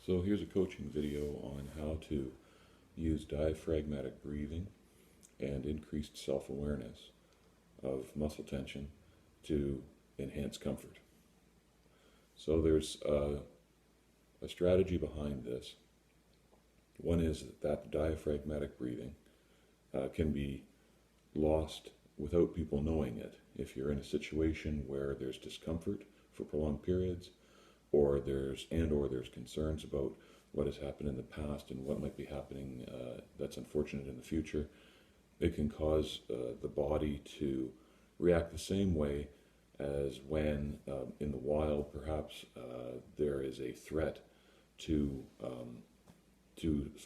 So here's a coaching video on how to use diaphragmatic breathing and increased self-awareness of muscle tension to enhance comfort. So there's a strategy behind this. One is that diaphragmatic breathing can be lost without people knowing it. If you're in a situation where there's discomfort for prolonged periods, or there's concerns about what has happened in the past and what might be happening that's unfortunate in the future, it can cause the body to react the same way as when in the wild perhaps there is a threat to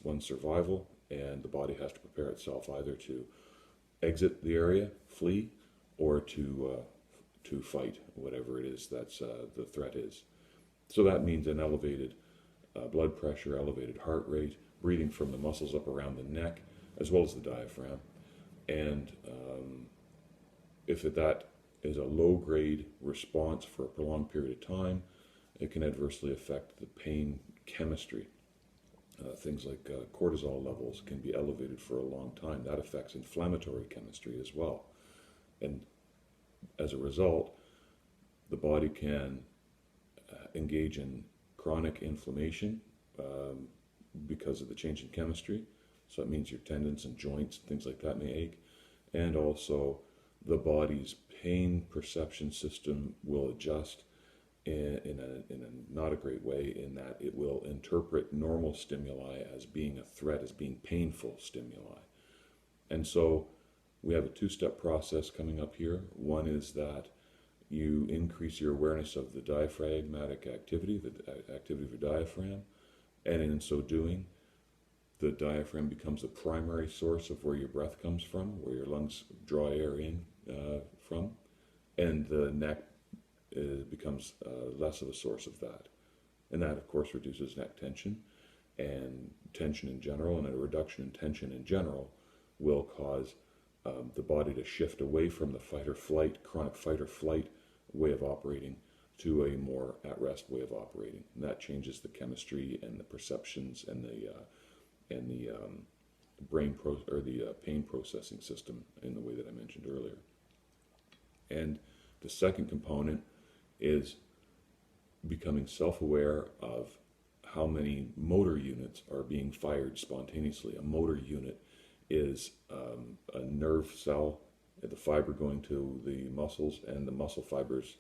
one's survival, and the body has to prepare itself either to exit the area, flee, or to fight whatever it is that's the threat is. So that means an elevated blood pressure, elevated heart rate, breathing from the muscles up around the neck, as well as the diaphragm. And if that is a low-grade response for a prolonged period of time, it can adversely affect the pain chemistry. Things like cortisol levels can be elevated for a long time. That affects inflammatory chemistry as well. And as a result, the body can engage in chronic inflammation because of the change in chemistry. So it means your tendons and joints, things like that may ache. And also the body's pain perception system will adjust in a not a great way, in that it will interpret normal stimuli as being a threat, as being painful stimuli. And so we have a two-step process coming up here. One is that you increase your awareness of the diaphragmatic activity, the activity of your diaphragm, and in so doing, the diaphragm becomes the primary source of where your breath comes from, where your lungs draw air in from, and the neck becomes less of a source of that. And that, of course, reduces neck tension and tension in general, and a reduction in tension in general will cause the body to shift away from the fight or flight, chronic fight or flight way of operating to a more at-rest way of operating. And that changes the chemistry and the perceptions and the pain processing system in the way that I mentioned earlier. And the second component is becoming self-aware of how many motor units are being fired spontaneously. A motor unit is a nerve cell, the fiber going to the muscles, and the muscle fibers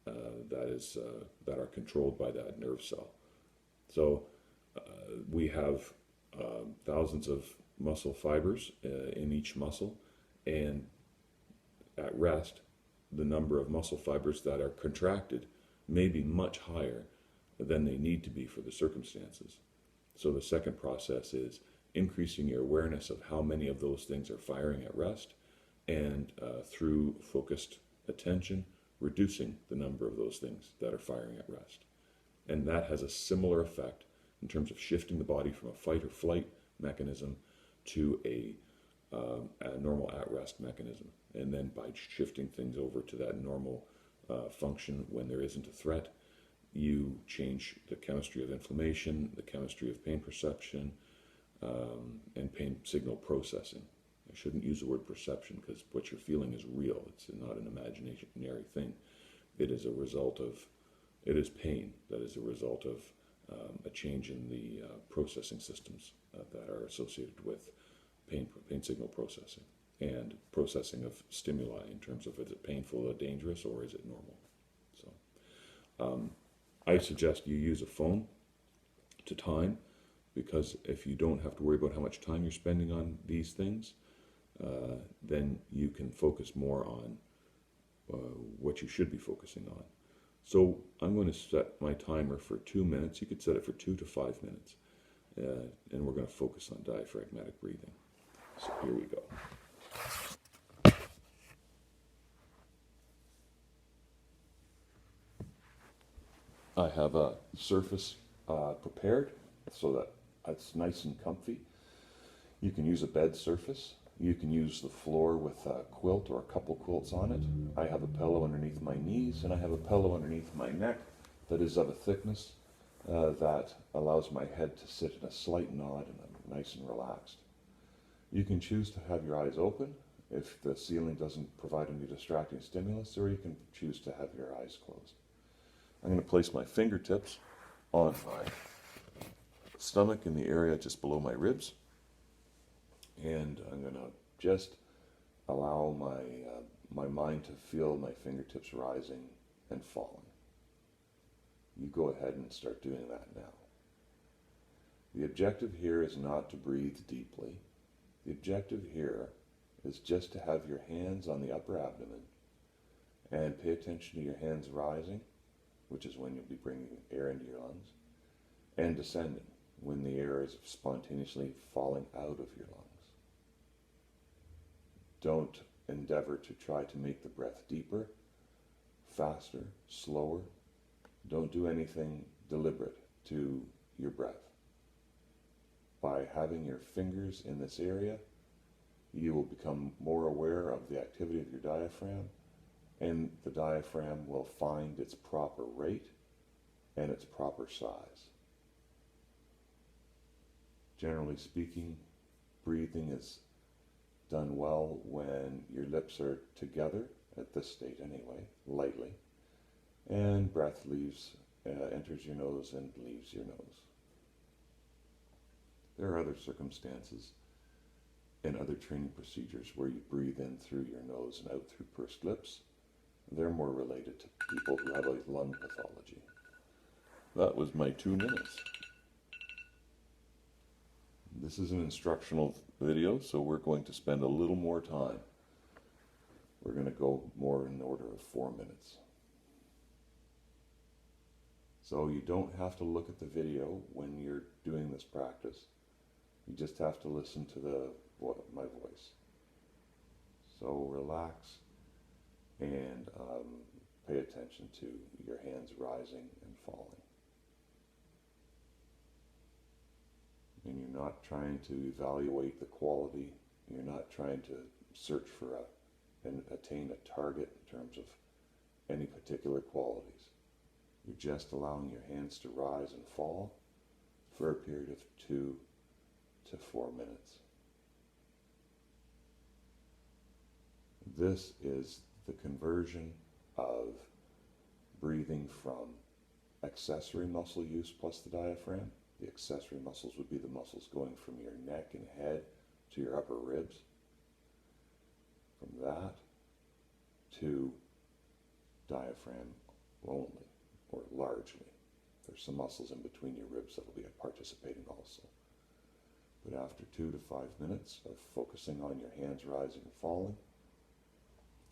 that are controlled by that nerve cell. So we have thousands of muscle fibers in each muscle, and at rest, the number of muscle fibers that are contracted may be much higher than they need to be for the circumstances. So the second process is increasing your awareness of how many of those things are firing at rest, and through focused attention, reducing the number of those things that are firing at rest. And that has a similar effect in terms of shifting the body from a fight or flight mechanism to a normal at-rest mechanism. And then by shifting things over to that normal function when there isn't a threat, you change the chemistry of inflammation, the chemistry of pain perception, and pain signal processing. I shouldn't use the word perception, because what you're feeling is real. It's not an imaginary thing. It is pain that is a result of a change in the processing systems that are associated with pain signal processing and processing of stimuli in terms of, is it painful or dangerous, or is it normal? So I suggest you use a phone to time, because if you don't have to worry about how much time you're spending on these things, then you can focus more on what you should be focusing on. So I'm going to set my timer for 2 minutes. You could set it for 2 to 5 minutes. And we're going to focus on diaphragmatic breathing. So here we go. I have a surface prepared so that it's nice and comfy. You can use a bed surface. You can use the floor with a quilt or a couple quilts on it. I have a pillow underneath my knees, and I have a pillow underneath my neck that is of a thickness that allows my head to sit in a slight nod and I'm nice and relaxed. You can choose to have your eyes open if the ceiling doesn't provide any distracting stimulus, or you can choose to have your eyes closed. I'm going to place my fingertips on my stomach in the area just below my ribs, and I'm going to just allow my mind to feel my fingertips rising and falling. You go ahead and start doing that now. The objective here is not to breathe deeply. The objective here is just to have your hands on the upper abdomen and pay attention to your hands rising, which is when you'll be bringing air into your lungs, and descending, when the air is spontaneously falling out of your lungs. Don't endeavor to try to make the breath deeper, faster, slower. Don't do anything deliberate to your breath. By having your fingers in this area, you will become more aware of the activity of your diaphragm, and the diaphragm will find its proper rate and its proper size. Generally speaking, breathing is done well when your lips are together, at this state anyway, lightly, and breath enters your nose and leaves your nose. There are other circumstances and other training procedures where you breathe in through your nose and out through pursed lips. They're more related to people who have a lung pathology. That was my 2 minutes. This is an instructional video, so we're going to spend a little more time. We're going to go more in the order of 4 minutes. So you don't have to look at the video when you're doing this practice. You just have to listen to my voice. So relax and pay attention to your hands rising and falling. And you're not trying to evaluate the quality. You're not trying to search for and attain a target in terms of any particular qualities. You're just allowing your hands to rise and fall for a period of 2 to 4 minutes. This is the conversion of breathing from accessory muscle use plus the diaphragm. The accessory muscles would be the muscles going from your neck and head to your upper ribs. From that to diaphragm only, or largely. There's some muscles in between your ribs that will be participating also. But after 2 to 5 minutes of focusing on your hands rising and falling,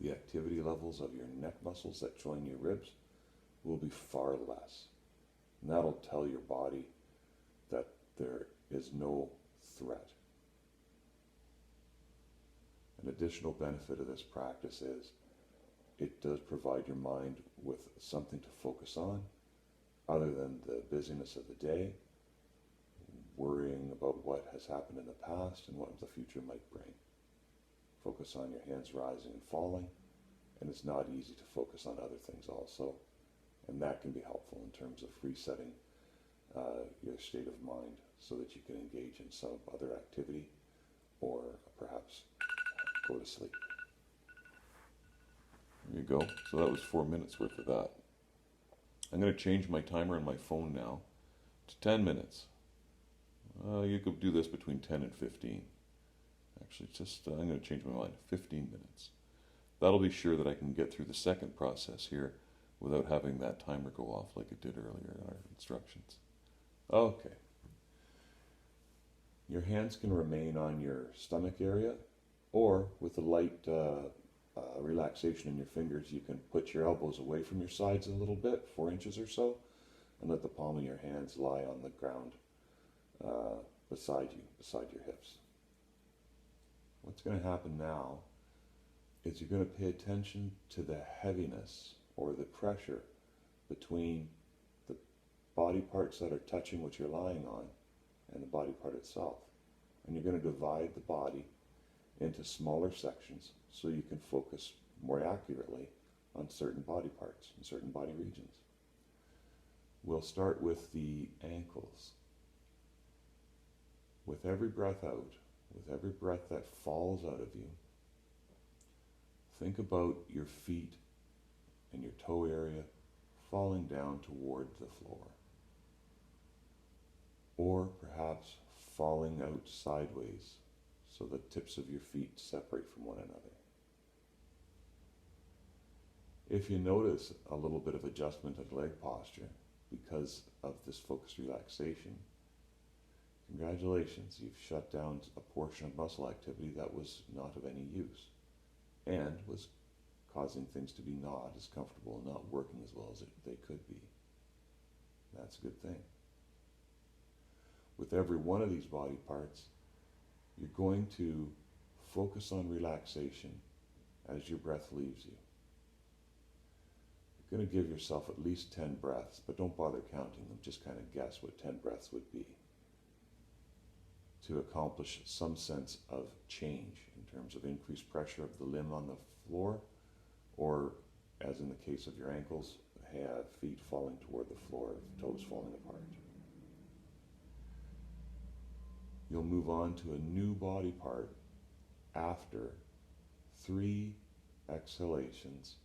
the activity levels of your neck muscles that join your ribs will be far less. And that'll tell your body that there is no threat. An additional benefit of this practice is it does provide your mind with something to focus on other than the busyness of the day, worrying about what has happened in the past and what the future might bring. Focus on your hands rising and falling, and it's not easy to focus on other things also, and that can be helpful in terms of resetting your state of mind so that you can engage in some other activity or perhaps go to sleep. There you go. So that was 4 minutes worth of that. I'm going to change my timer on my phone now to 10 minutes. You could do this between 10 and 15. Actually, I'm going to change my mind. 15 minutes. That'll be sure that I can get through the second process here without having that timer go off like it did earlier in our instructions. Okay. Your hands can remain on your stomach area, or with a light relaxation in your fingers, you can put your elbows away from your sides a little bit, 4 inches or so, and let the palm of your hands lie on the ground beside your hips. What's going to happen now is you're going to pay attention to the heaviness or the pressure between the body parts that are touching what you're lying on and the body part itself. And you're going to divide the body into smaller sections so you can focus more accurately on certain body parts and certain body regions. We'll start with the ankles. With every breath out, with every breath that falls out of you, think about your feet and your toe area falling down toward the floor. Or perhaps falling out sideways so the tips of your feet separate from one another. If you notice a little bit of adjustment of leg posture because of this focused relaxation, congratulations, you've shut down a portion of muscle activity that was not of any use and was causing things to be not as comfortable and not working as well as they could be. That's a good thing. With every one of these body parts, you're going to focus on relaxation as your breath leaves you. You're going to give yourself at least 10 breaths, but don't bother counting them, just kind of guess what 10 breaths would be to accomplish some sense of change in terms of increased pressure of the limb on the floor, or as in the case of your ankles, have feet falling toward the floor, toes falling apart. You'll move on to a new body part after 3 exhalations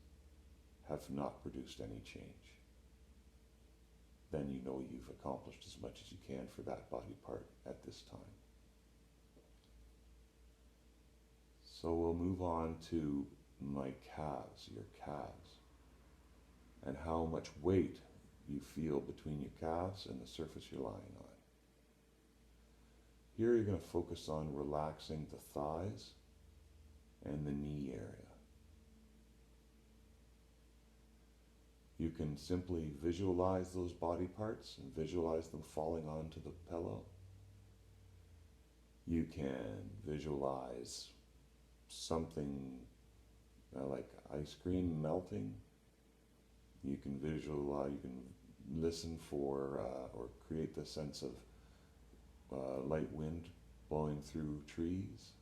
have not produced any change. Then you know you've accomplished as much as you can for that body part at this time. So we'll move on to my calves, your calves, and how much weight you feel between your calves and the surface you're lying on. Here you're going to focus on relaxing the thighs and the knee area. You can simply visualize those body parts and visualize them falling onto the pillow. You can visualize something like ice cream melting. You can visualize, you can listen for or create the sense of light wind blowing through trees,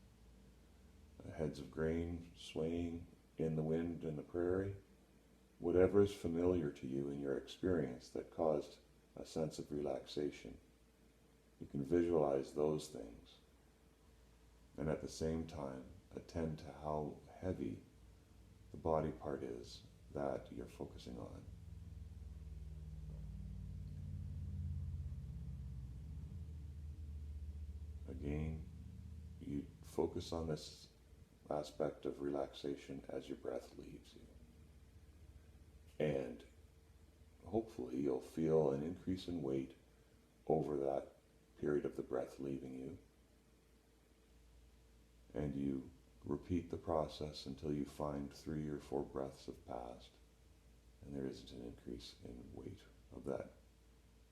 heads of grain swaying in the wind in the prairie. Whatever is familiar to you in your experience that caused a sense of relaxation, you can visualize those things, and at the same time attend to how heavy the body part is that you're focusing on. Again, you focus on this aspect of relaxation as your breath leaves you. And hopefully you'll feel an increase in weight over that period of the breath leaving you. And you repeat the process until you find 3 or 4 breaths have passed and there isn't an increase in weight of that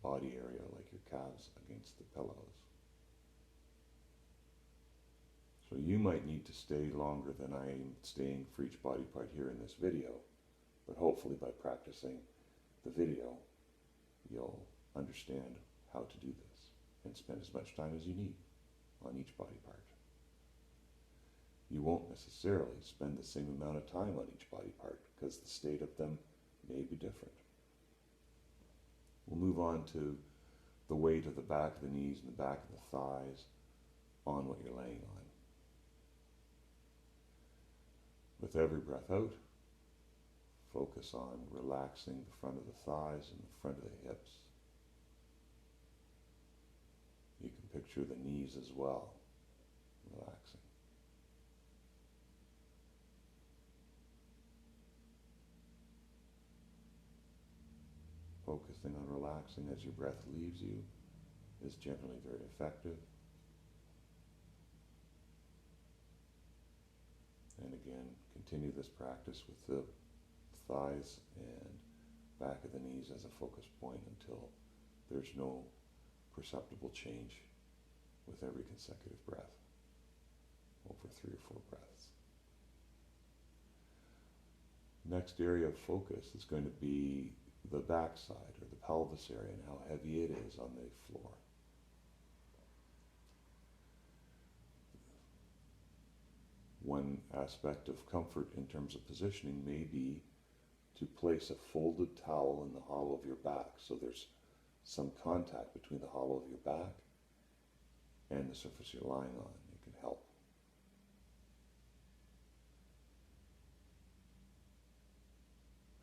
body area like your calves against the pillows. So you might need to stay longer than I am staying for each body part here in this video, but hopefully by practicing the video, you'll understand how to do this and spend as much time as you need on each body part. You won't necessarily spend the same amount of time on each body part because the state of them may be different. We'll move on to the weight of the back of the knees and the back of the thighs on what you're laying on. With every breath out, focus on relaxing the front of the thighs and the front of the hips. You can picture the knees as well, relaxing. Focusing on relaxing as your breath leaves you is generally very effective. And again, continue this practice with the thighs and back of the knees as a focus point until there's no perceptible change with every consecutive breath, over 3 or 4 breaths. Next area of focus is going to be the backside or the pelvis area and how heavy it is on the floor. One aspect of comfort in terms of positioning may be to place a folded towel in the hollow of your back so there's some contact between the hollow of your back and the surface you're lying on. It can help.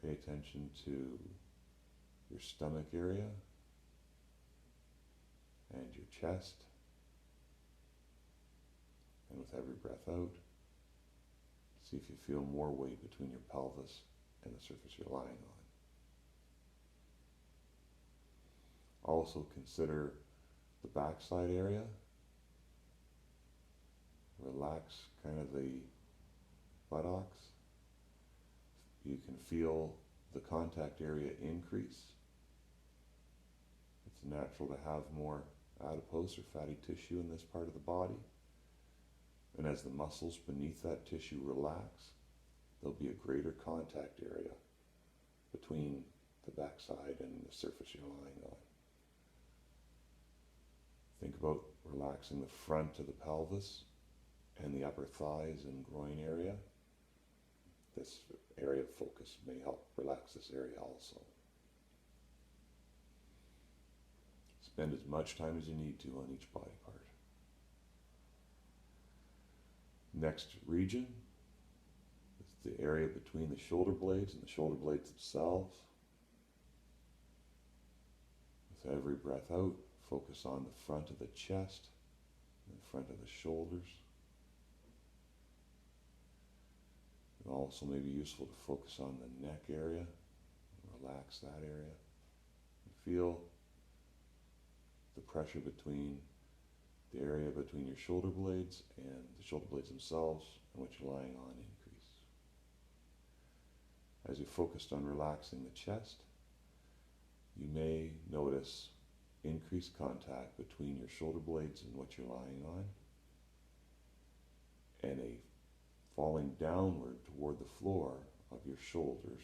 Pay attention to your stomach area and your chest. And with every breath out, see if you feel more weight between your pelvis and the surface you're lying on. Also consider the backside area. Relax kind of the buttocks. You can feel the contact area increase. It's natural to have more adipose or fatty tissue in this part of the body. And as the muscles beneath that tissue relax, there'll be a greater contact area between the backside and the surface you're lying on. Think about relaxing the front of the pelvis and the upper thighs and groin area. This area of focus may help relax this area also. Spend as much time as you need to on each body part. Next region is the area between the shoulder blades and the shoulder blades themselves. With every breath out, focus on the front of the chest and the front of the shoulders. It also may be useful to focus on the neck area, relax that area, and feel the pressure between the area between your shoulder blades and the shoulder blades themselves and what you're lying on increase. As you focused on relaxing the chest, you may notice increased contact between your shoulder blades and what you're lying on, and a falling downward toward the floor of your shoulders,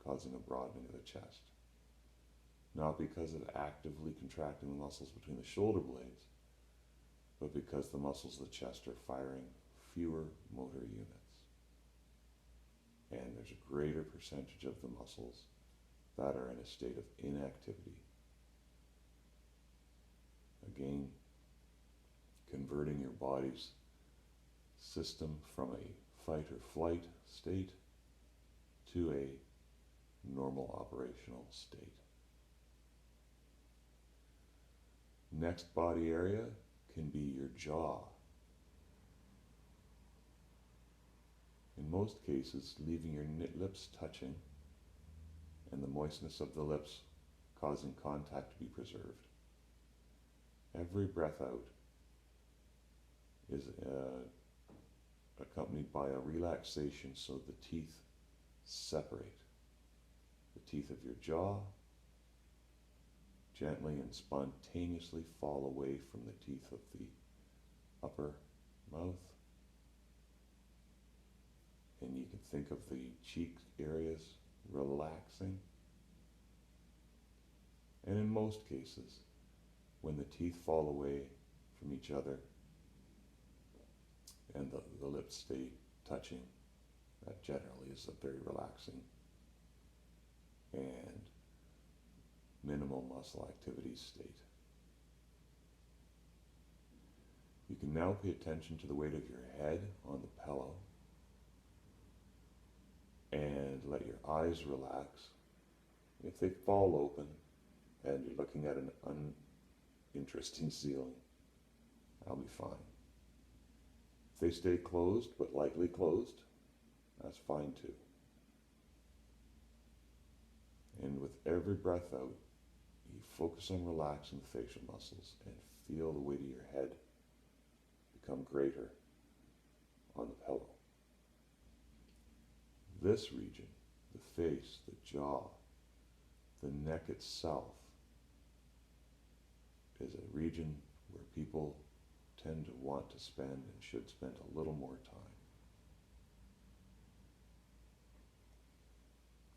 causing a broadening of the chest. Not because of actively contracting the muscles between the shoulder blades, but because the muscles of the chest are firing fewer motor units. And there's a greater percentage of the muscles that are in a state of inactivity. Again, converting your body's system from a fight or flight state to a normal operational state. Next body area can be your jaw. In most cases, leaving your lips touching and the moistness of the lips causing contact to be preserved. Every breath out is accompanied by a relaxation so the teeth separate. The teeth of your jaw gently and spontaneously fall away from the teeth of the upper mouth. And you can think of the cheek areas relaxing. And in most cases, when the teeth fall away from each other and the lips stay touching, that generally is a very relaxing and minimal muscle activity state. You can now pay attention to the weight of your head on the pillow and let your eyes relax. If they fall open and you're looking at an uninteresting ceiling, I'll be fine. If they stay closed, but lightly closed, that's fine too. And with every breath out, you focus on relaxing the facial muscles and feel the weight of your head become greater on the pillow. This region, the face, the jaw, the neck itself, is a region where people tend to want to spend and should spend a little more time.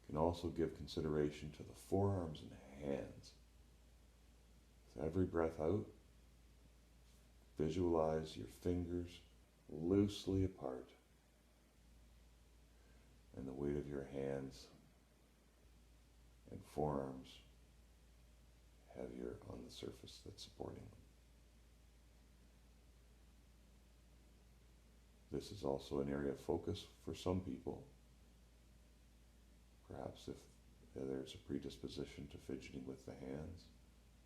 You can also give consideration to the forearms and hands. With every breath out, visualize your fingers loosely apart. and the weight of your hands and forearms heavier on the surface that's supporting them. This is also an area of focus for some people. Perhaps if there's a predisposition to fidgeting with the hands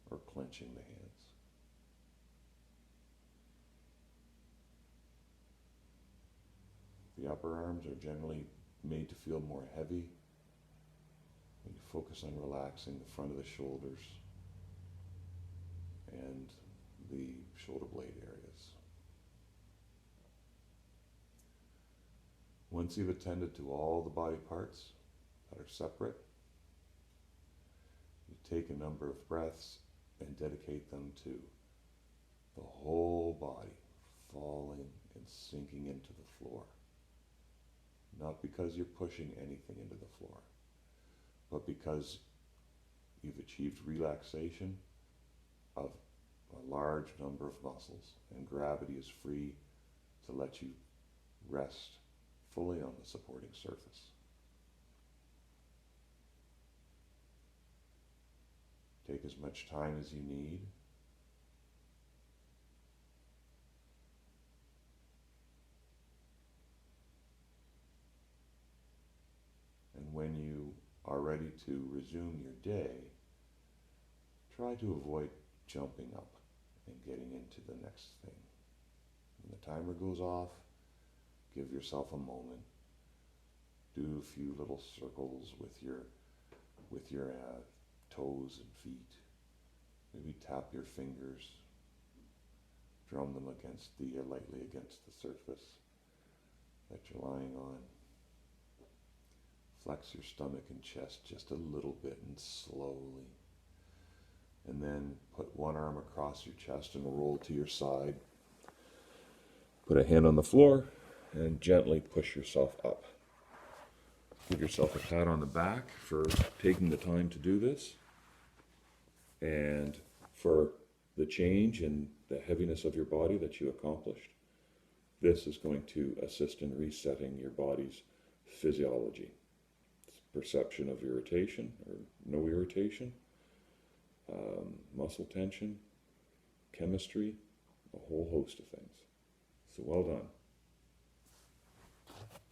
or clenching the hands. The upper arms are generally made to feel more heavy when you focus on relaxing the front of the shoulders and the shoulder blade areas. Once you've attended to all the body parts that are separate, you take a number of breaths and dedicate them to the whole body falling and sinking into the floor. Not because you're pushing anything into the floor, but because you've achieved relaxation of a large number of muscles, and gravity is free to let you rest fully on the supporting surface. Take as much time as you need. And when you are ready to resume your day, try to avoid jumping up and getting into the next thing. When the timer goes off, give yourself a moment. Do a few little circles with your toes and feet. Maybe tap your fingers. Drum them lightly against the surface that you're lying on. Flex your stomach and chest just a little bit and slowly. And then put one arm across your chest and roll to your side. Put a hand on the floor and gently push yourself up. Give yourself a pat on the back for taking the time to do this and for the change in the heaviness of your body that you accomplished. This is going to assist in resetting your body's physiology. Perception of irritation or no irritation, muscle tension, chemistry, a whole host of things. So well done.